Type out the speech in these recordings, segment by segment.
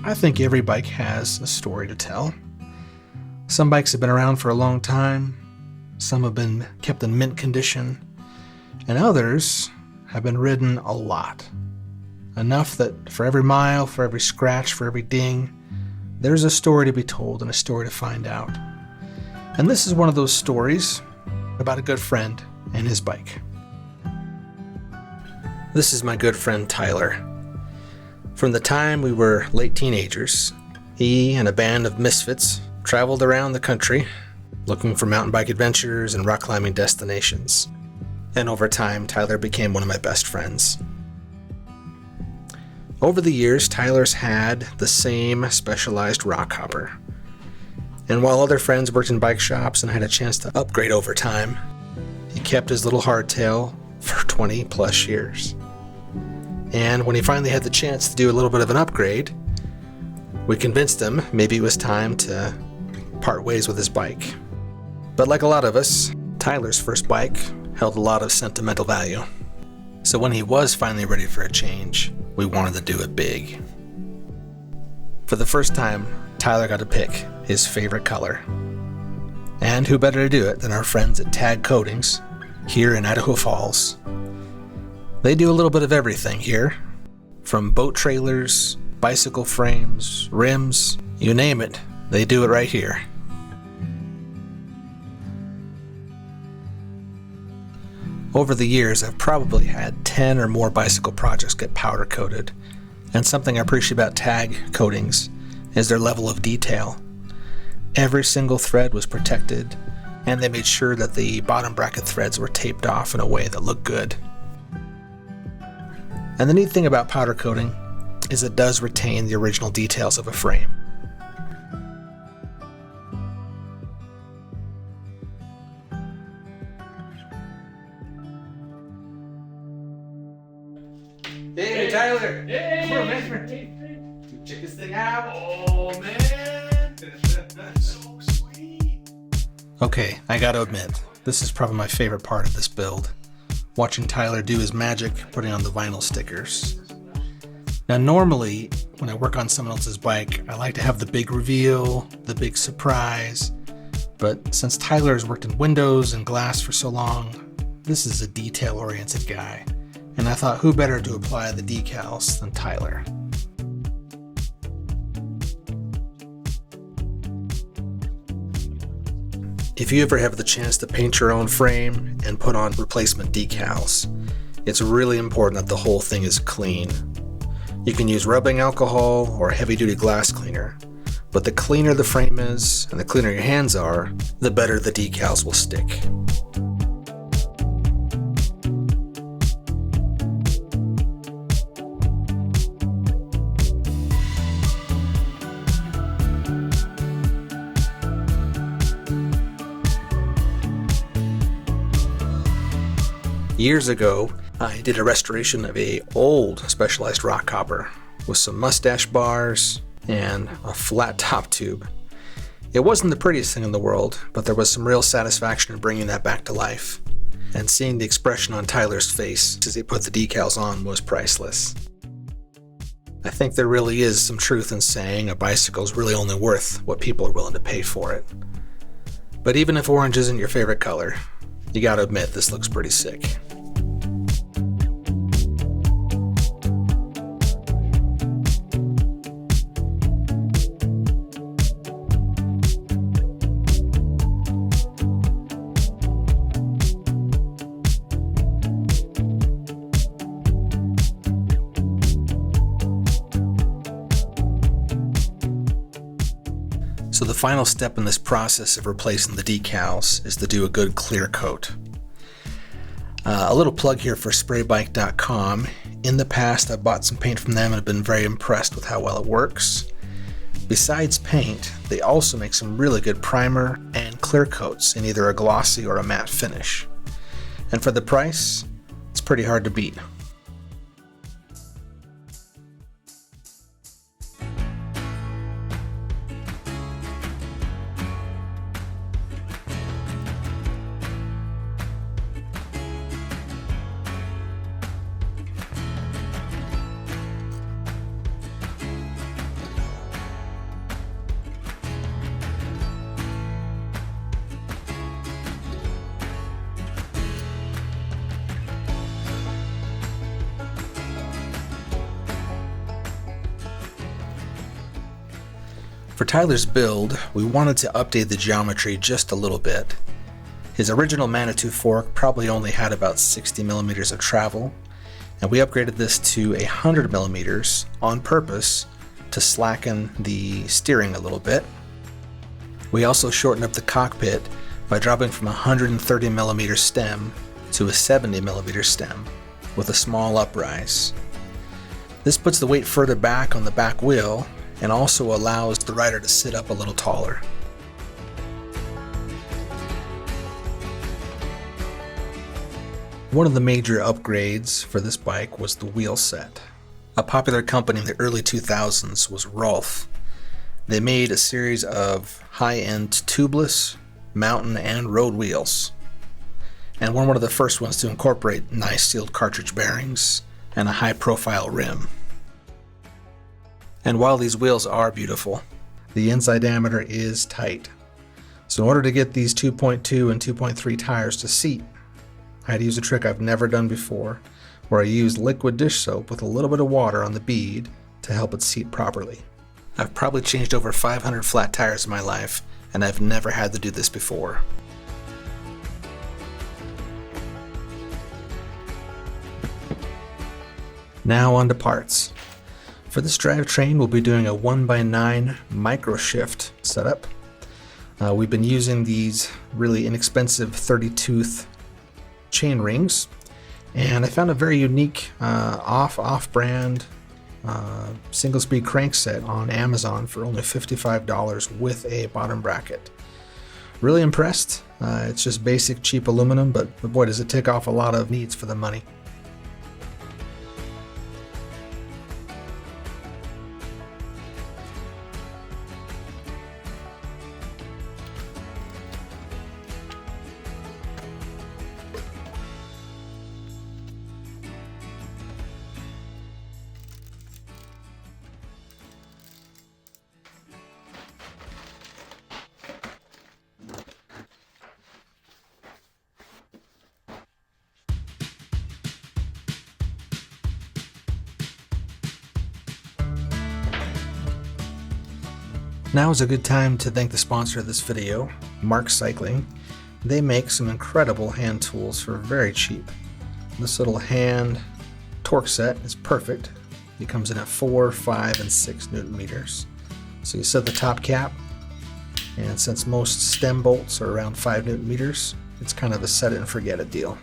I think every bike has a story to tell. Some bikes have been around for a long time, some have been kept in mint condition, and others have been ridden a lot. Enough that for every mile, for every scratch, for every ding, there's a story to be told and a story to find out. And this is one of those stories about a good friend and his bike. This is my good friend Tyler. From the time we were late teenagers, he and a band of misfits traveled around the country looking for mountain bike adventures and rock climbing destinations. And over time, Tyler became one of my best friends. Over the years, Tyler's had the same specialized Rockhopper. And while other friends worked in bike shops and had a chance to upgrade over time, he kept his little hardtail for 20 plus years. And when he finally had the chance to do a little bit of an upgrade, we convinced him maybe it was time to part ways with his bike. But like a lot of us, Tyler's first bike held a lot of sentimental value. So when he was finally ready for a change, we wanted to do it big. For the first time, Tyler got to pick his favorite color. And who better to do it than our friends at Tag Coatings here in Idaho Falls. They do a little bit of everything here, from boat trailers, bicycle frames, rims, you name it, they do it right here. Over the years, I've probably had 10 or more bicycle projects get powder coated, and something I appreciate about Tag Coatings is their level of detail. Every single thread was protected, and they made sure that the bottom bracket threads were taped off in a way that looked good. And the neat thing about powder coating is it does retain the original details of a frame. Hey Tyler! Hey! Come on, man. Check this thing out. Oh man! So sweet! Okay, I gotta admit, this is probably my favorite part of this build. Watching Tyler do his magic putting on the vinyl stickers. Now normally, when I work on someone else's bike, I like to have the big reveal, the big surprise, but since Tyler has worked in windows and glass for so long, this is a detail-oriented guy, and I thought who better to apply the decals than Tyler. If you ever have the chance to paint your own frame and put on replacement decals, it's really important that the whole thing is clean. You can use rubbing alcohol or heavy-duty glass cleaner, but the cleaner the frame is and the cleaner your hands are, the better the decals will stick. Years ago, I did a restoration of an old Specialized Rockhopper with some mustache bars and a flat top tube. It wasn't the prettiest thing in the world, but there was some real satisfaction in bringing that back to life. And seeing the expression on Tyler's face as he put the decals on was priceless. I think there really is some truth in saying a bicycle is really only worth what people are willing to pay for it. But even if orange isn't your favorite color, you gotta admit this looks pretty sick. So the final step in this process of replacing the decals is to do a good clear coat. A little plug here for spraybike.com. In the past, I've bought some paint from them and have been very impressed with how well it works. Besides paint, they also make some really good primer and clear coats in either a glossy or a matte finish. And for the price, it's pretty hard to beat. For Tyler's build, we wanted to update the geometry just a little bit. His original Manitou fork probably only had about 60 millimeters of travel, and we upgraded this to 100 millimeters on purpose to slacken the steering a little bit. We also shortened up the cockpit by dropping from a 130 millimeter stem to a 70 millimeter stem with a small uprise. This puts the weight further back on the back wheel and also allows the rider to sit up a little taller. One of the major upgrades for this bike was the wheel set. A popular company in the early 2000s was Rolf. They made a series of high-end tubeless, mountain, and road wheels, and were one of the first ones to incorporate nice sealed cartridge bearings and a high-profile rim. And while these wheels are beautiful, the inside diameter is tight. So in order to get these 2.2 and 2.3 tires to seat, I had to use a trick I've never done before, where I used liquid dish soap with a little bit of water on the bead to help it seat properly. I've probably changed over 500 flat tires in my life, and I've never had to do this before. Now on to parts. For this drivetrain, we'll be doing a 1x9 micro shift setup. We've been using these really inexpensive 30-tooth chain rings, and I found a very unique off-brand single speed crankset on Amazon for only $55 with a bottom bracket. Really impressed. It's just basic cheap aluminum, but boy does it tick off a lot of needs for the money. Now is a good time to thank the sponsor of this video, Mark Cycling. They make some incredible hand tools for very cheap. This little hand torque set is perfect. It comes in at 4, 5, and 6 Newton meters. So you set the top cap, and since most stem bolts are around 5 Newton meters, it's kind of a set it and forget it deal.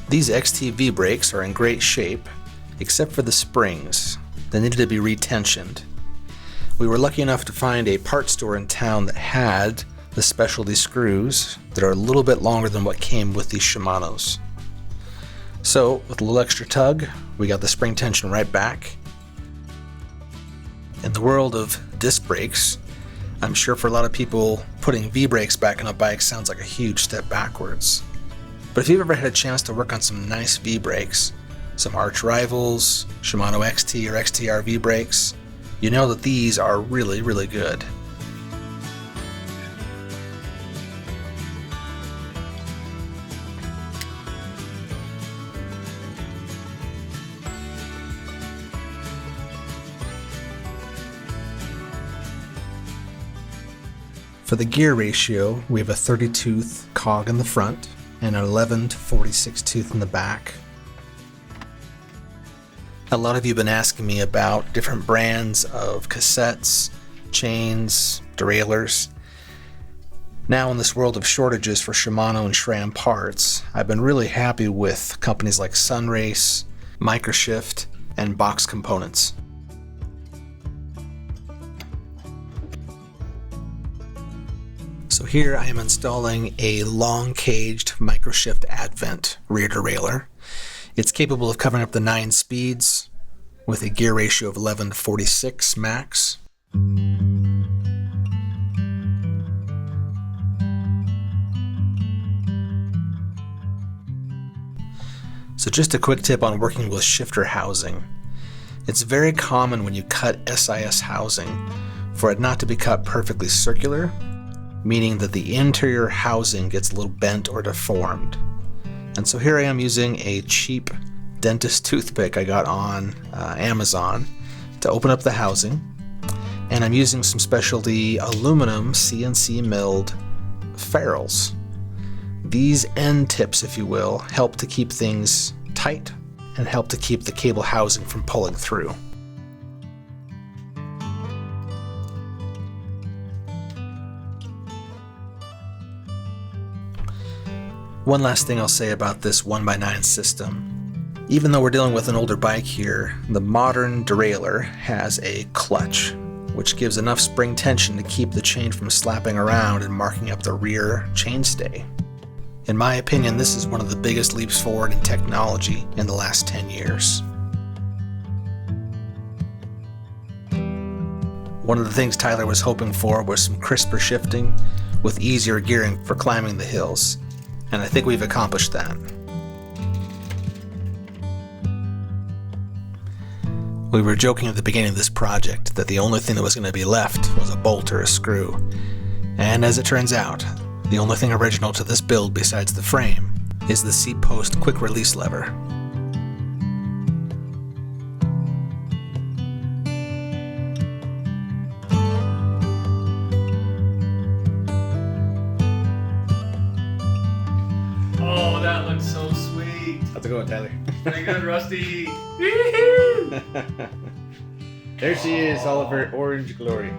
These Xtv brakes are in great shape, except for the springs. They needed to be retensioned. We were lucky enough to find a parts store in town that had the specialty screws that are a little bit longer than what came with these Shimanos. So, with a little extra tug, we got the spring tension right back. In the world of disc brakes, I'm sure for a lot of people, putting V-brakes back on a bike sounds like a huge step backwards. But if you've ever had a chance to work on some nice V-brakes, some arch rivals, Shimano XT or XTR V-brakes, you know that these are really, really good. For the gear ratio, we have a 30-tooth cog in the front and an 11 to 46 tooth in the back. A lot of you have been asking me about different brands of cassettes, chains, derailleurs. Now in this world of shortages for Shimano and SRAM parts, I've been really happy with companies like Sunrace, Microshift, and Box Components. So here I am installing a long-caged Microshift Advent rear derailleur. It's capable of covering up the 9 speeds with a gear ratio of 11 to 46 max. So just a quick tip on working with shifter housing. It's very common when you cut SIS housing for it not to be cut perfectly circular, meaning that the interior housing gets a little bent or deformed. And so here I am using a cheap dentist toothpick I got on Amazon to open up the housing, and I'm using some specialty aluminum CNC milled ferrules. These end tips, if you will, help to keep things tight and help to keep the cable housing from pulling through. One last thing I'll say about this 1x9 system. Even though we're dealing with an older bike here, the modern derailleur has a clutch, which gives enough spring tension to keep the chain from slapping around and marking up the rear chainstay. In my opinion, this is one of the biggest leaps forward in technology in the last 10 years. One of the things Tyler was hoping for was some crisper shifting with easier gearing for climbing the hills, and I think we've accomplished that. We were joking at the beginning of this project that the only thing that was going to be left was a bolt or a screw, and as it turns out, the only thing original to this build besides the frame is the seat post quick release lever. Oh, that looks so sweet. How's it going, Tyler? Very good, Rusty. There she is, all of her orange glory.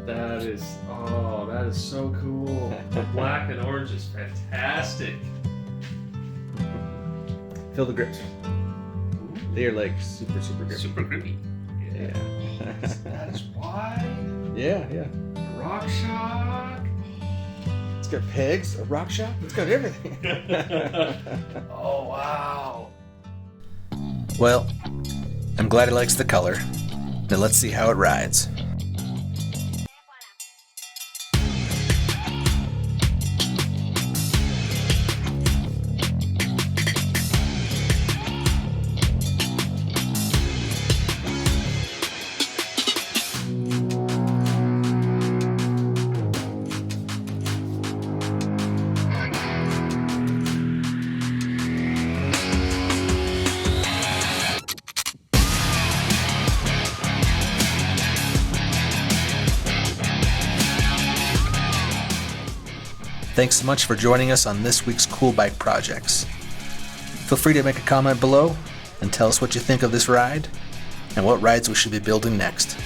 That is so cool. The black and orange is fantastic. Feel the grips. They are like super grippy. Super grippy. Yeah. That is wide. Yeah. Rock shock. It's got pegs, a rock shop, it's got everything. Oh, wow. Well, I'm glad he likes the color. Now let's see how it rides. Thanks so much for joining us on this week's Cool Bike Projects. Feel free to make a comment below and tell us what you think of this ride and what rides we should be building next.